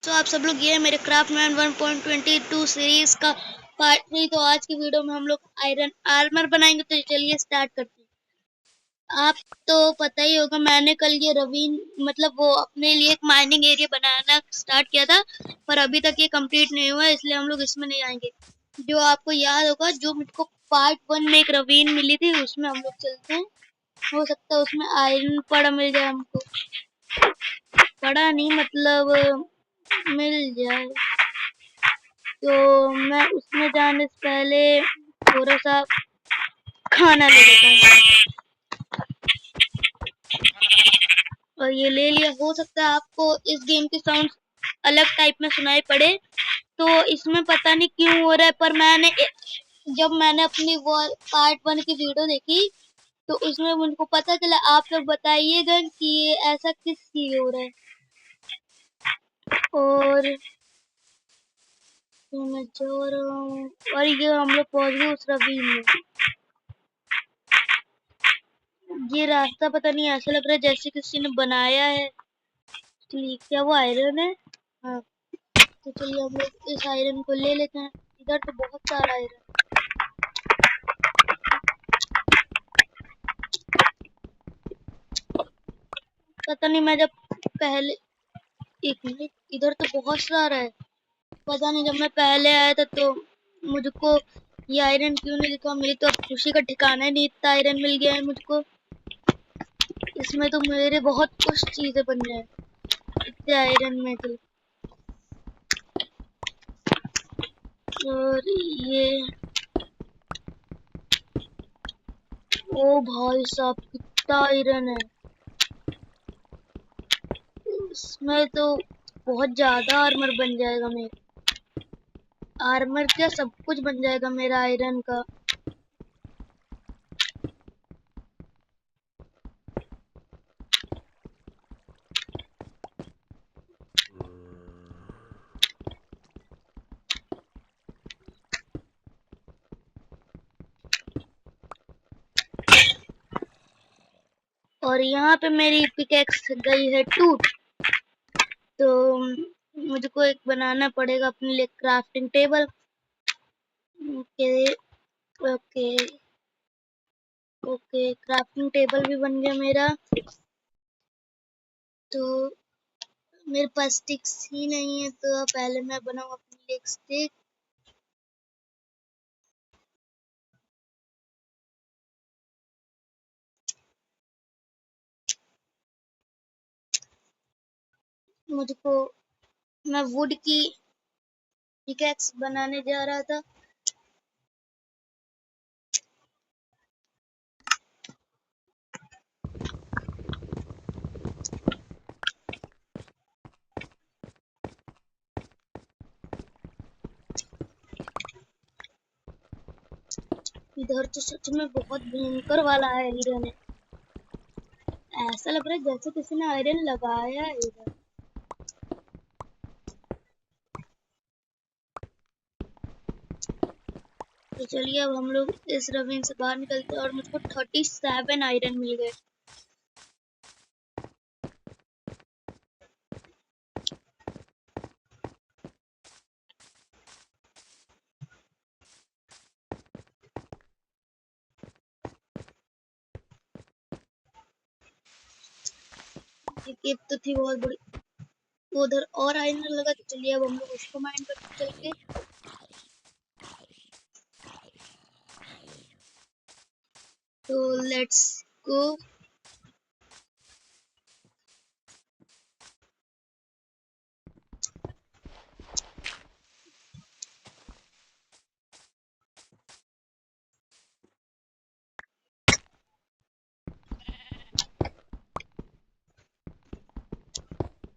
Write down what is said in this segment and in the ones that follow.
तो आप सब लोग, ये है मेरे क्राफ्टमैन 1.22 सीरीज का पार्ट 3। तो आज की वीडियो में हम लोग आयरन आर्मर बनाएंगे। तो चलिए स्टार्ट करते हैं। आप तो पता ही होगा, मैंने कल ये रवीन मतलब वो अपने लिए एक माइनिंग एरिया बनाना स्टार्ट किया था, पर अभी तक ये कंप्लीट नहीं हुआ, इसलिए हम लोग इसमें नहीं आएंगे। जो आपको याद होगा, जो मुझको पार्ट 1 में एक रवीन मिली थी, उसमें हम लोग चलते हैं। हो सकता है उसमें आयरन पड़ा मिल जाए हमको, पड़ा नहीं मतलब मिल जाए। तो मैं उसमें जाने से पहले थोड़ा सा खाना ले लेता हूँ। और ये ले लिया। हो सकता है आपको इस गेम के साउंड अलग टाइप में सुनाई पड़े, तो इसमें पता नहीं क्यों हो रहा है। पर जब मैंने अपनी वो पार्ट 1 की वीडियो देखी, तो उसमें मुझको पता चला। आप लोग बताइएगा कि ये ऐसा किस लिए हो रहा है। और तो मैं जो रहा हूँ, और ये हम लोग पहुंच गए उस ravine में। ये रास्ता पता नहीं, ऐसा लग रहा है जैसे किसी ने बनाया है। ठीक, क्या वो आयरन है? हाँ। तो चलिए हम लोग इस आयरन को ले लेते हैं। इधर तो बहुत सारा आयरन। पता नहीं, मैं जब पहले, एक मिनट, इधर तो बहुत सारा है। पता नहीं, जब मैं पहले आया था तो मुझको ये आयरन क्यों नहीं दिखा। मेरी तो अब खुशी का ठिकाना ही नहीं, इतना आयरन मिल गया है मुझको। इसमें तो मेरे बहुत कुछ चीजें बन जाए इतने आयरन में तो। और ये, ओ भाई साहब, कितना आयरन है इसमें तो। बहुत ज्यादा आर्मर बन जाएगा मेरा। आर्मर क्या, सब कुछ बन जाएगा मेरा आयरन का। और यहाँ पे मेरी पिकेक्स गई है टूट। तो मुझको एक बनाना पड़ेगा अपने लिए crafting table. Okay okay okay, crafting table भी बन गया मेरा। तो मेरे पास स्टिक्स ही नहीं है, तो पहले मैं बनाऊँ अपने लिए एक स्टिक। मुझको, मैं वुड की पिकेक्स बनाने जा रहा था। इधर तो सच में बहुत भयंकर वाला आयरन है। ऐसा लग रहा है जैसे किसी ने आयरन लगाया है इधर। तो चलिए अब हम लोग इस रवीन से बाहर निकलते हैं। और मुझको 37 आयरन मिल गए। ये केव तो थी बहुत बड़ी। उधर और आयरन लगा। तो चलिए अब हम लोग उसको माइन करते चल के। तो लेट्स गो।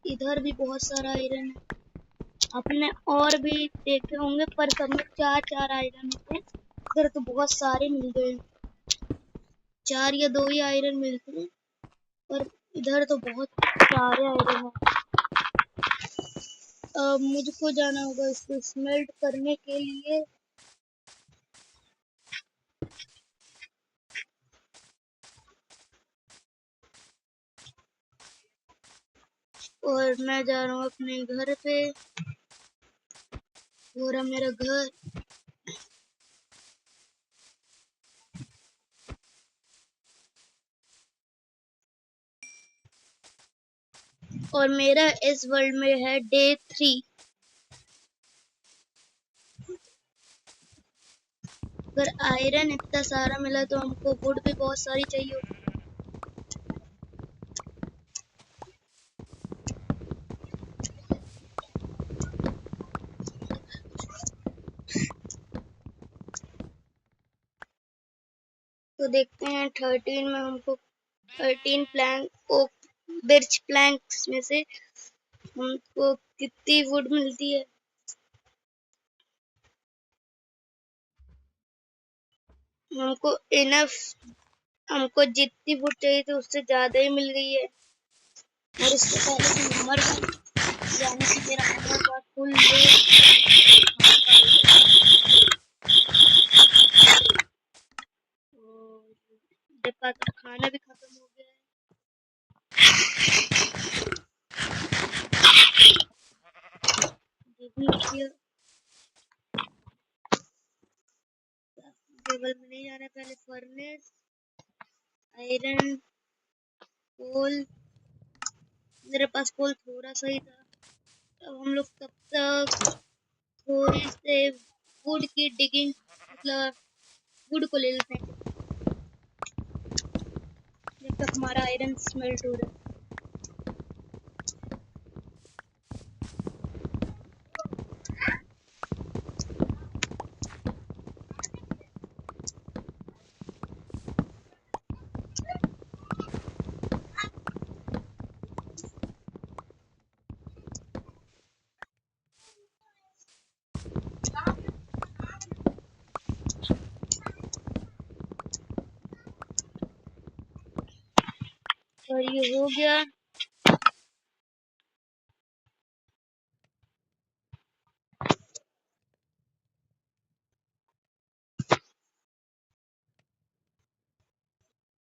इधर भी बहुत सारा आयरन है। आपने और भी देखे होंगे, पर सब में 4-4 आयरन होते हैं। इधर तो बहुत सारे मिल गए। 4 या 2 ही आयरन मिलते हैं, पर इधर तो बहुत सारे आयरन है। मुझको जाना होगा इसको स्मेल्ट करने के लिए। और मैं जा रहा हूँ अपने घर पे। और मेरा घर और मेरा इस वर्ल्ड में है डे 3। अगर आयरन इतना सारा मिला तो हमको वुड भी बहुत सारी चाहिए होगी। तो देखते हैं 13 में हमको 13 प्लैंक ओक बिर्च प्लैंक्स में से हमको कितनी वुड मिलती है। हमको इनफ हमको जितनी वुड चाहिए थी उससे ज्यादा ही मिल गई है। और इससे पहले कि हम मर जाए, यानी कि मेरा हमारे पास फुल मेरे पास खाना भी खत्म हो गया है। ये भी किया। टेबल में नहीं जाना, पहले फर्नेस आयरन कोल। मेरे पास कोल थोड़ा सा ही था। अब हम लोग तब तक थोड़ी से वुड की डिगिंग मतलब वुड को ले लेते हैं जब तक हमारा आयरन स्मेल्ट हो रहा है। और ये हो गया।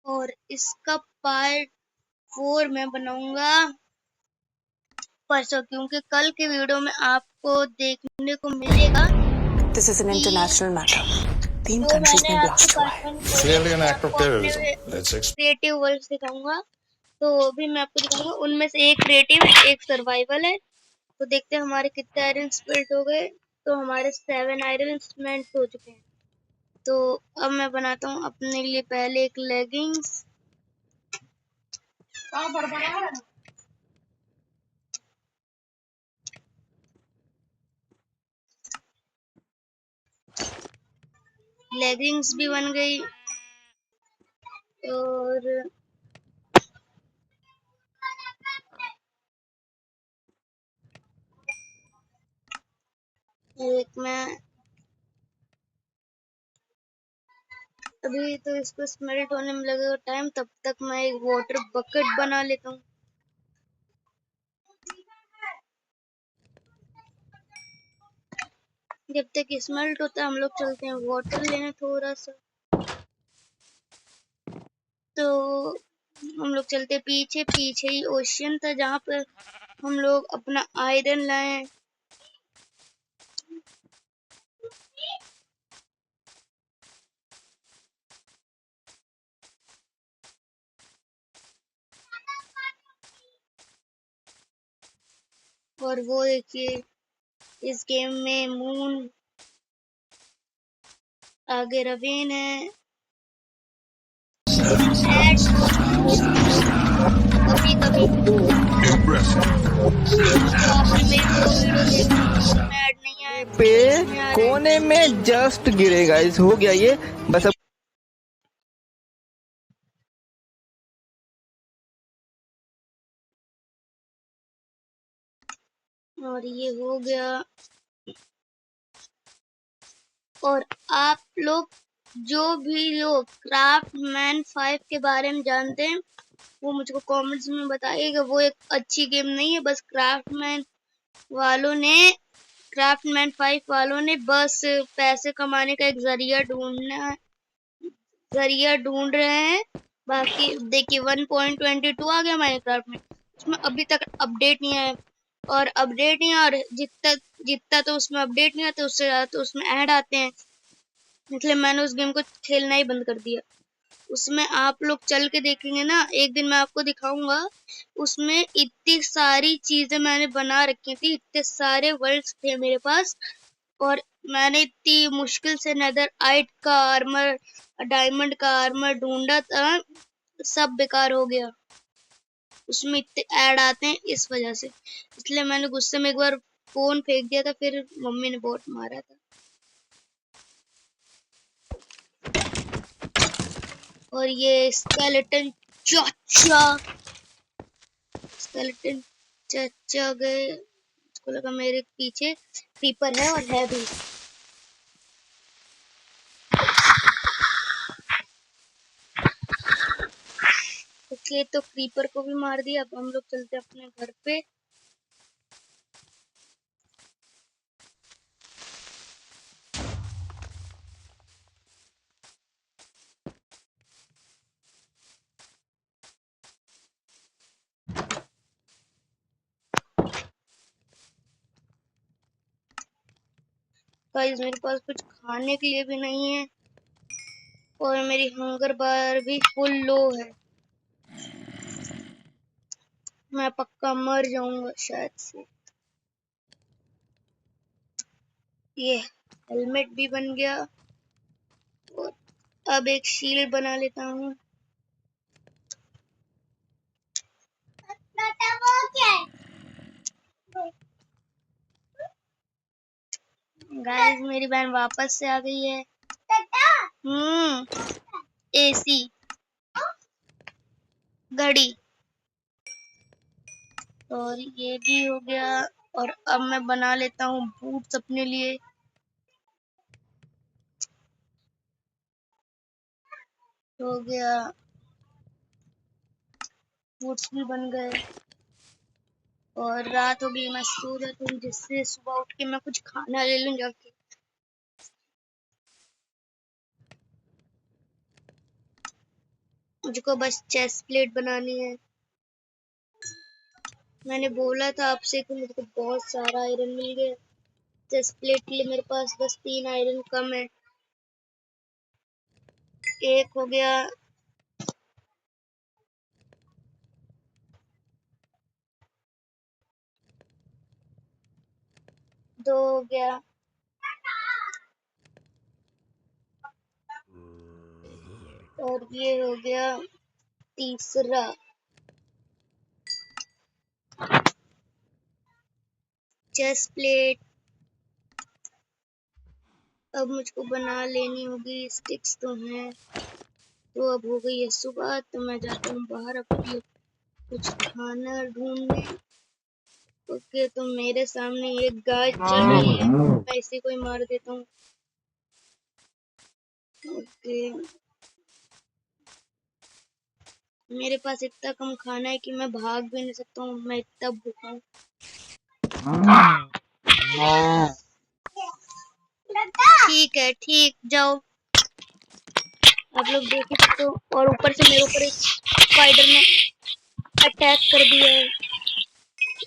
और इसका पार्ट 4 मैं बनाऊंगा परसों, क्योंकि कल के वीडियो में आपको देखने को मिलेगा This is an कि international matter. 3 जो countries मैंने में आपको blast हुआ पार्ट है. 1 बोला Clearly कि an मैं act of आपको अपने terrorism. Let's explain. Creative words दिखाऊंगा। तो अभी मैं आपको दिखाऊंगा, उनमें से एक क्रिएटिव एक सर्वाइवल है। तो देखते हैं हमारे कितने आयरन स्प्लिट हो गए। तो हमारे 7 आयरन स्प्लिट हो चुके हैं। तो अब मैं बनाता हूँ अपने लिए पहले एक लेगिंग्स। लेगिंग्स भी बन गई। और एक मैं अभी तो इसको स्मेल्ट होने में लगेगा टाइम, तब तक मैं एक वाटर बकेट बना लेता हूँ। जब तक स्मेल्ट होता है हम लोग चलते हैं वाटर लेने थोड़ा सा। तो हम लोग चलते पीछे पीछे ही ओशियन था जहाँ पर हम लोग अपना आयरन लाए। और वो देखिए इस गेम में मून आगे रवीन है। कभी कभी आपने मेरी 2 वीडियो देखी मैं ऐड नहीं आया पे कोने में जस्ट गिरे गाइस, हो गया ये बस। और ये हो गया। और आप लोग जो भी लोग क्राफ्टमैन 5 के बारे में जानते हैं वो मुझको कमेंट्स में बताइएगा। वो एक अच्छी गेम नहीं है, बस क्राफ्टमैन 5 वालों ने बस पैसे कमाने का एक जरिया ढूंढ रहे हैं। बाकी देखिए 1.22 आ गया माइनक्राफ्ट में। उसमें अभी तक अपडेट नहीं आया, और अपडेट नहीं आया, और जितना जितना तो उसमें अपडेट नहीं आता उससे ज़्यादा तो उसमें ऐड आते हैं, इसलिए मैंने उस गेम को खेलना ही बंद कर दिया। उसमें आप लोग चल के देखेंगे ना, एक दिन मैं आपको दिखाऊंगा, उसमें इतनी सारी चीजें मैंने बना रखी थी, इतने सारे वर्ल्ड्स थे मेरे पास, और मैंने इतनी मुश्किल से नेदर आइट का आर्मर, डायमंड का आर्मर ढूंढा था, सब बेकार हो गया। उसमें इतने ऐड आते हैं इस वजह से, इसलिए मैंने गुस्से में एक बार फोन फेंक दिया था, फिर मम्मी ने बहुत मारा था। और ये स्केलेटन चाचा, स्केलेटन चाचा गए, उसको लगा मेरे पीछे क्रीपर है, और है भी। ओके, तो क्रीपर को भी मार दिया। अब हम लोग चलते हैं अपने घर पे। गाइस मेरे पास कुछ खाने के लिए भी नहीं है, और मेरी हंगर बार भी फुल लो है। मैं पक्का मर जाऊंगा शायद से। ये हेलमेट भी बन गया, और अब एक शील्ड बना लेता हूँ। गाइस मेरी बहन वापस से आ गई है। एसी, घड़ी, और ये भी हो गया। और अब मैं बना लेता हूँ बूट्स अपने लिए। हो गया, बूट्स भी बन गए, और रात हो गई, मैं सो जाता हूँ, जिससे सुबह उठ के मैं कुछ खाना ले लूँ जाके। मुझको बस चेस्ट प्लेट बनानी है। मैंने बोला था आपसे कि मुझको बहुत सारा आयरन मिल गया। चेस्ट प्लेट के लिए मेरे पास बस 3 आयरन कम है। एक हो गया, दो हो गया, और ये हो गया तीसरा। चेस्ट प्लेट अब मुझको बना लेनी होगी, स्टिक्स तो हैं। तो अब हो गई है सुबह, तो मैं जाता हूँ बाहर अपने लिए कुछ खाना ढूंढने। ओके, तो मेरे सामने एक गाय चल रही है, मैं इसी को ही मार देता हूँ। ओके, मेरे पास इतना कम खाना है कि मैं भाग भी नहीं सकता हूँ, मैं इतना भूखा हूँ। ठीक है, ठीक, जाओ। आप लोग देख ही सकते हो, और ऊपर से मेरे ऊपर एक स्पाइडर ने अटैक कर दिया है।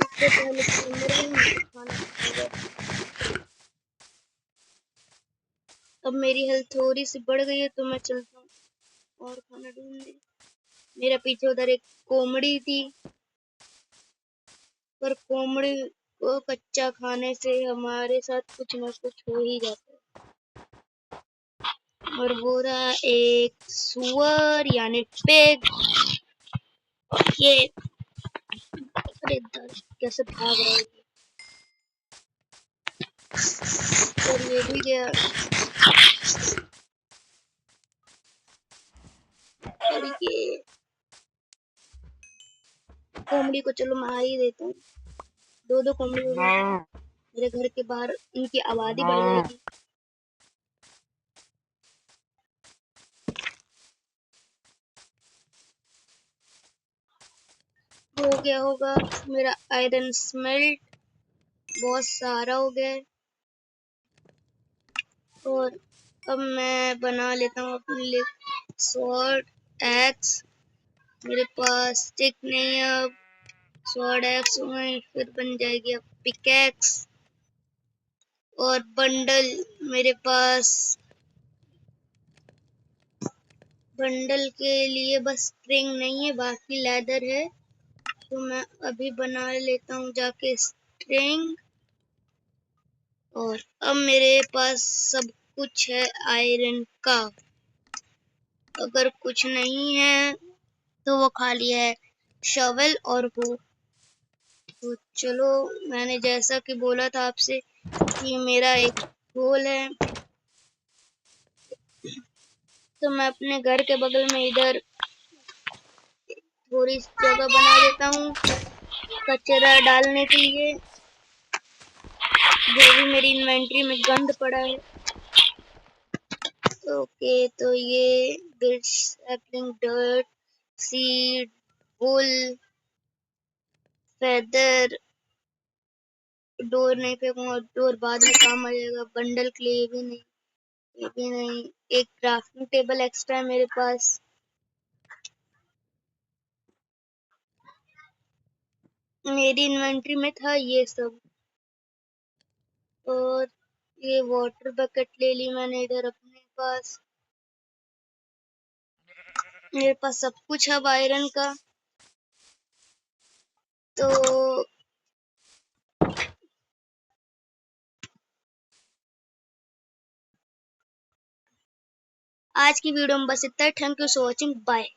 इससे पहले कि मैं मर गई, मुझको खाना खाएगा। अब मेरी हेल्थ थोड़ी सी बढ़ गई है, तो मैं चलता हूँ और खाना ढूंढने। मेरे पीछे उधर एक कोमड़ी थी, पर कोमड़ी को कच्चा खाने से हमारे साथ कुछ न कुछ हो ही जाता है। और वो रहा एक सुअर यानी पिग। ये अरे कैसे भाग रहा है, और ये भी गया, और ये कोमड़ी को चलो मार ही देता हूँ। दो दो कोमड़ी हो गई। मेरे घर के बाहर इनकी आबादी बढ़ जाएगी। हो गया होगा मेरा आयरन स्मेल्ट, बहुत सारा हो गया है। और अब मैं बना लेता हूँ अपने लिए स्वॉर्ड, एक्स। मेरे पास स्टिक नहीं है अब, स्वॉर्ड एक्स में फिर बन जाएगी अब पिकैक्स। और बंडल मेरे पास, बंडल के लिए बस स्ट्रिंग नहीं है, बाकी लेदर है। तो मैं अभी बना लेता हूँ जाके स्ट्रिंग। और अब मेरे पास सब कुछ है आयरन का। अगर कुछ नहीं है तो वो खाली है शवल और वो। तो चलो, मैंने जैसा कि बोला था आपसे कि मेरा एक गोल है, तो मैं अपने घर के बगल में इधर थोड़ी जगह बना देता हूँ कचरा डालने के लिए, जो भी मेरी इन्वेंटरी में गंद पड़ा है। ओके, तो ये बिट्स, सैपलिंग, डर्ट, सीड, वुल, फेदर। डोर नहीं फेंकूंगा, डोर बाद में काम आ जाएगा। बंडल के लिए ये भी नहीं, ये भी नहीं। एक क्राफ्टिंग टेबल एक्स्ट्रा है मेरे पास। मेरी इन्वेंटरी में था ये सब। और ये वाटर बकेट ले ली मैंने इधर अपने पास। मेरे पास सब कुछ है आयरन का। तो आज की वीडियो में बस इतना ही। Thank you for watching, bye.